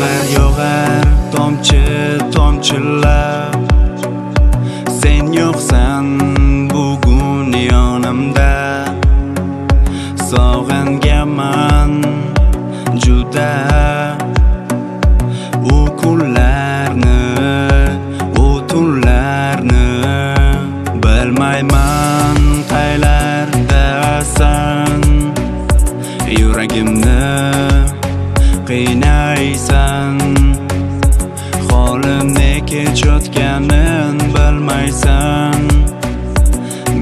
yoshlar yog'ar tomchi tomchilab, sen yo'qsan bugun yonimda. Sog'inganman juda u kunlarni, u tunlarni. Bilmayman qaylardasan, yuragimni qiynaysan. Holimni kechayotganin bilmaysan.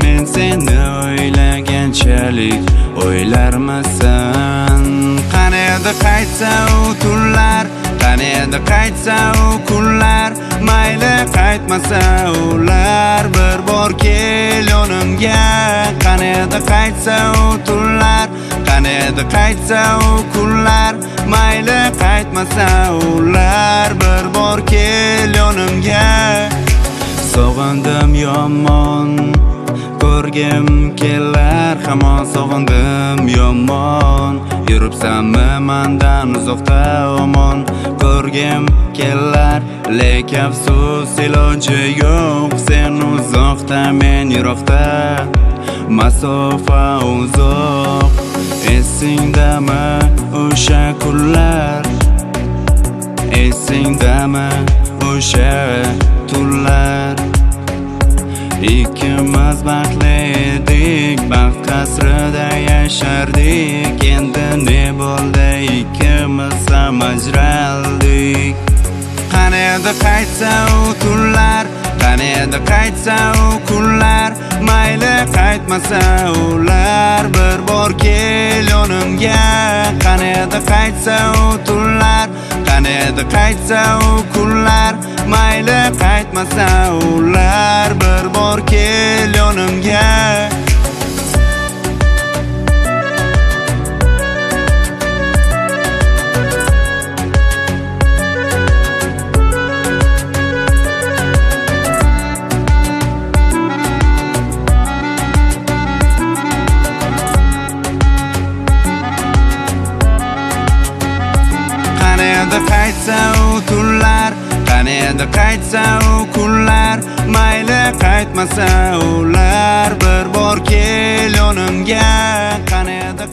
Men seni o'ylaganchalik o'ylarmisan? Qani edi qaytsa u tunlar, qani edi qaytsa u kunlar. Mayli qaytmasa ular, bir bor kel yonimga. Qani edi qaytsa u tunlar, qani edi qaytsa u kunlar. Mayli qaytmasa ular, bir bor kel yonimga. Sog'indim yomon, ko'rgim kelar hamon. Sog'indim yomon, yuribsanmi mendan uzoqda omon. Ko'rgim kelar lek afsus iloji yo'q. Sen uzoqda, men yiroqda, masofa uzoq. Esingdami o'sha kunlar, esingdami o'sha tunlar. Ikkimiz baxtli edik, baxt qasrida yashardik. Endi ne bo'ldi, ikkimiz ham ajraldik. Qani edi qaytsa u tunlar, qani edi qaytsa u kunlar. Mayli qaytmasa ular, bir bor kel yonimga. Qani edi qaytsa u tunlar, qani edi qaytsa u kunlar. Mayli qaytmasa ular, bir bor kel yonimga. Qani edi qaytsa u tunlar, qani edi qaytsa u kunlar. Mayli qaytmasa ular, bir bor kel yonimga. Qani edi